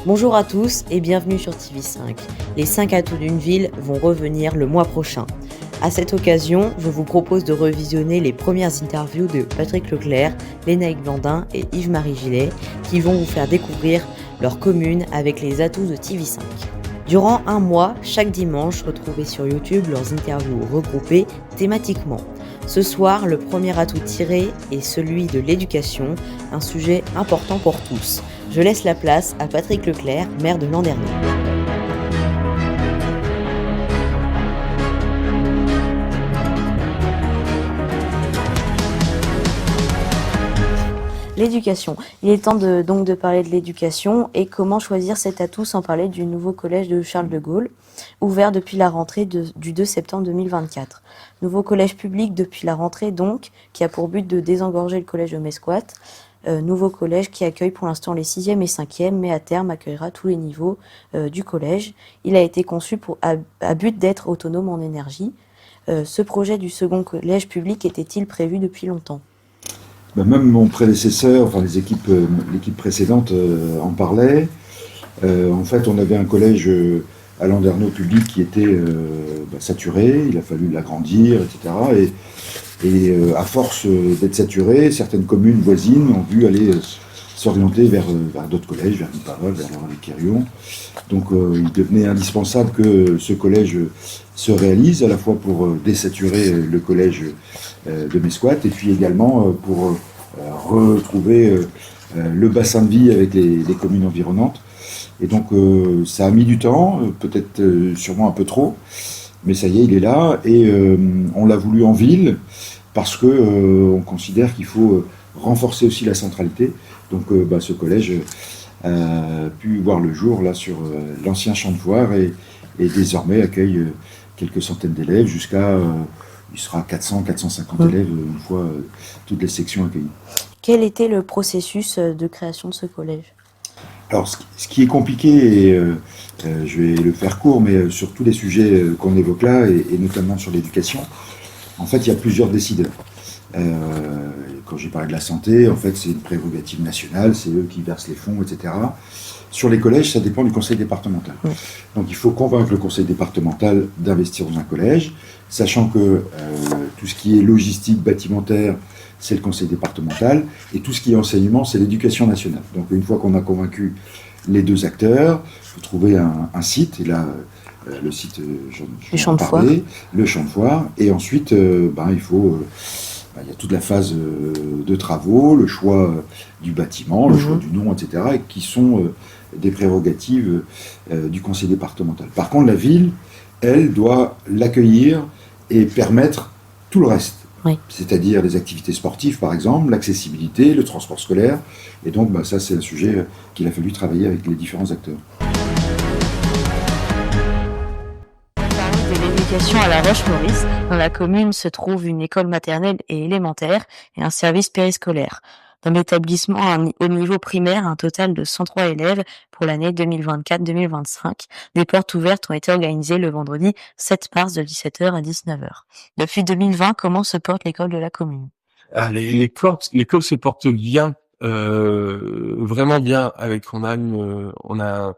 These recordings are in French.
Bonjour à tous et bienvenue sur TV5. Les 5 atouts d'une ville vont revenir le mois prochain. À cette occasion, je vous propose de revisionner les premières interviews de Patrick Leclerc, Lénaïque Blandin et Yves-Marie Gillet qui vont vous faire découvrir leur commune avec les atouts de TV5. Durant un mois, chaque dimanche, retrouvez sur YouTube leurs interviews regroupées thématiquement. Ce soir, le premier atout tiré est celui de l'éducation, un sujet important pour tous. Je laisse la place à Patrick Leclerc, maire de Landerneau. L'éducation. Il est temps donc de parler de l'éducation et comment choisir cet atout sans parler du nouveau collège de Charles de Gaulle, ouvert depuis la rentrée du 2 septembre 2024. Nouveau collège public depuis la rentrée donc, qui a pour but de désengorger le collège de Mesquat. Nouveau collège qui accueille pour l'instant les 6e et 5e, mais à terme accueillera tous les niveaux du collège. Il a été conçu à but d'être autonome en énergie. Ce projet du second collège public était-il prévu depuis longtemps ? Même mon prédécesseur, enfin l'équipe précédente en parlait. En fait, on avait un collège à Landerneau public qui était saturé, il a fallu l'agrandir, etc. Et à force d'être saturé, certaines communes voisines ont dû aller s'orienter vers d'autres collèges, vers Nipparol, vers Laurent-les-Quérions. Donc il devenait indispensable que ce collège se réalise, à la fois pour désaturer le collège de Mesquat, et puis également pour retrouver le bassin de vie avec les communes environnantes. Et donc ça a mis du temps, peut-être sûrement un peu trop, mais ça y est, il est là, et on l'a voulu en ville, parce que on considère qu'il faut renforcer aussi la centralité. Donc ce collège a pu voir le jour là sur l'ancien champ de foire et désormais accueille quelques centaines d'élèves jusqu'à il sera 400-450 élèves une fois toutes les sections accueillies. Quel était le processus de création de ce collège ? Alors ce qui est compliqué, et je vais le faire court, mais sur tous les sujets qu'on évoque là, et notamment sur l'éducation, en fait il y a plusieurs décideurs. Quand j'ai parlé de la santé, en fait c'est une prérogative nationale, c'est eux qui versent les fonds, etc. Sur les collèges, ça dépend du conseil départemental. Donc il faut convaincre le conseil départemental d'investir dans un collège, sachant que tout ce qui est logistique, bâtimentaire, c'est le conseil départemental, et tout ce qui est enseignement, c'est l'éducation nationale. Donc une fois qu'on a convaincu les deux acteurs, il faut trouver un site, et là le site, le champ de foire. Le champ de foire, et ensuite il faut... il y a toute la phase de travaux, le choix du bâtiment, le choix du nom, etc., et qui sont des prérogatives du conseil départemental. Par contre, la ville, elle, doit l'accueillir et permettre tout le reste. Oui. C'est-à-dire les activités sportives, par exemple, l'accessibilité, le transport scolaire. Et donc, ça, c'est un sujet qu'il a fallu travailler avec les différents acteurs. L'éducation à La Roche-Maurice. Dans la commune se trouve une école maternelle et élémentaire et un service périscolaire. Dans l'établissement, au niveau primaire, un total de 103 élèves pour l'année 2024-2025. Des portes ouvertes ont été organisées le vendredi 7 mars de 17h à 19h. Depuis 2020, comment se porte l'école de la commune ? L'école se porte bien, vraiment bien. On a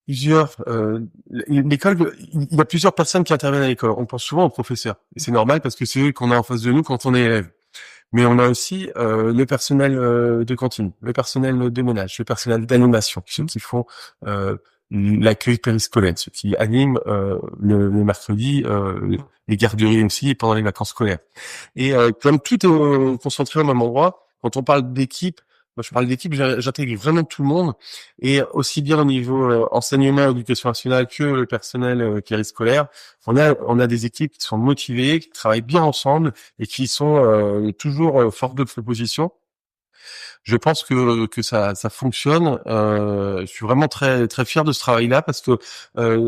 plusieurs l'école, il y a plusieurs personnes qui interviennent à l'école. On pense souvent aux professeurs, et c'est normal parce que c'est eux qu'on a en face de nous quand on est élève. Mais on a aussi le personnel de cantine, le personnel de ménage, le personnel d'animation, ceux qui font l'accueil périscolaire, ceux qui animent le mercredi les garderies aussi et pendant les vacances scolaires. Et comme tout est concentré au même endroit, quand on parle d'équipe, moi je parle d'équipe, j'intègre vraiment tout le monde, et aussi bien au niveau enseignement, éducation nationale que le personnel périscolaire. On a des équipes qui sont motivées, qui travaillent bien ensemble et qui sont toujours fortes de propositions. Je pense que ça fonctionne. Je suis vraiment très très fier de ce travail-là parce que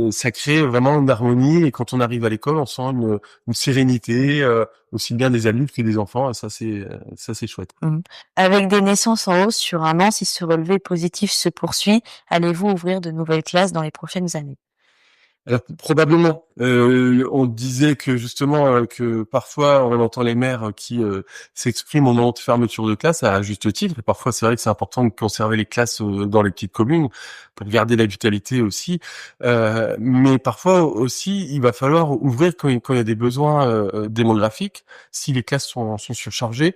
ça crée vraiment une harmonie, et quand on arrive à l'école, on sent une sérénité, aussi bien des adultes que des enfants. Et ça c'est chouette. Avec des naissances en hausse sur un an, si ce relevé positif se poursuit, allez-vous ouvrir de nouvelles classes dans les prochaines années ? Alors, probablement. On disait que justement que parfois on entend les maires qui s'expriment au moment de fermeture de classe à juste titre. Et parfois, c'est vrai que c'est important de conserver les classes dans les petites communes pour garder la vitalité aussi. Mais parfois aussi, il va falloir ouvrir quand il y a des besoins démographiques, si les classes sont surchargées.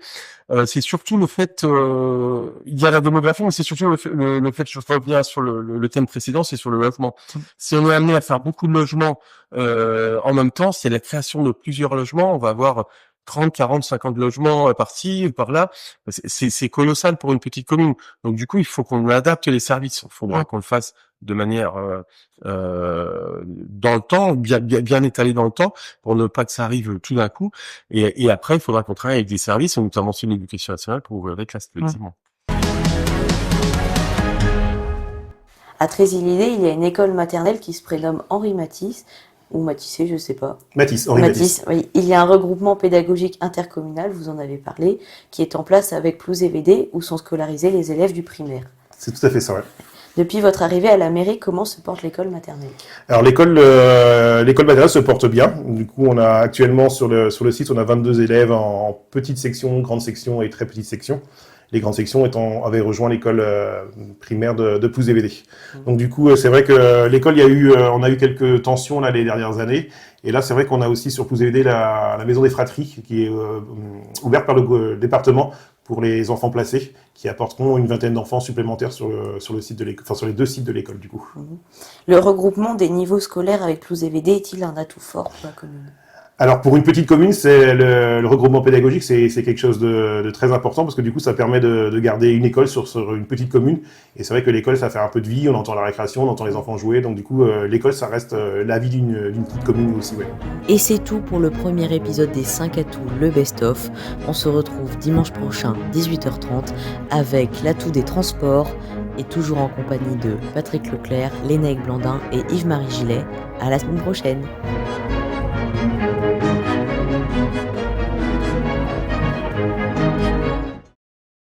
C'est surtout le fait, il y a la démographie, mais c'est surtout le fait, je reviens sur le thème précédent, c'est sur le logement. Si on est amené à faire beaucoup de logements en même temps, c'est la création de plusieurs logements, on va avoir 30, 40, 50 logements par-ci, par-là. C'est colossal pour une petite commune. Donc du coup, il faut qu'on adapte les services. Il faudra qu'on le fasse de manière dans le temps, bien étalé dans le temps, pour ne pas que ça arrive tout d'un coup. Et après, il faudra qu'on travaille avec des services, notamment sur l'éducation nationale, pour ouvrir des classes, effectivement. À Trésil-Idé, il y a une école maternelle qui se prénomme Henri Matisse, ou Matissé, je sais pas. Henri Matisse. Oui. Il y a un regroupement pédagogique intercommunal, vous en avez parlé, qui est en place avec Plouz et VD, où sont scolarisés les élèves du primaire. C'est tout à fait ça, ouais. Depuis votre arrivée à la mairie, comment se porte l'école maternelle? Alors l'école maternelle se porte bien. Du coup, on a actuellement sur le site, on a 22 élèves en petite section, grande section et très petite section. Les grandes sections avaient rejoint l'école primaire de Plouz et VD. Donc du coup, c'est vrai que l'école, on a eu quelques tensions là les dernières années. Et là, c'est vrai qu'on a aussi sur Plouz et VD la maison des fratries qui est ouverte par le département pour les enfants placés, qui apporteront une vingtaine d'enfants supplémentaires sur le site de l'école, enfin sur les deux sites de l'école du coup. Le regroupement des niveaux scolaires avec Plouz et VD est-il un atout fort pour la commune? Alors pour une petite commune, c'est le regroupement pédagogique, c'est quelque chose de très important parce que du coup ça permet de garder une école sur une petite commune. Et c'est vrai que l'école ça fait un peu de vie, on entend la récréation, on entend les enfants jouer, donc du coup l'école ça reste la vie d'une petite commune aussi. Ouais. Et c'est tout pour le premier épisode des 5 atouts, le best-of. On se retrouve dimanche prochain 18h30 avec l'atout des transports et toujours en compagnie de Patrick Leclerc, Lénaïque Blandin et Yves-Marie Gillet. À la semaine prochaine.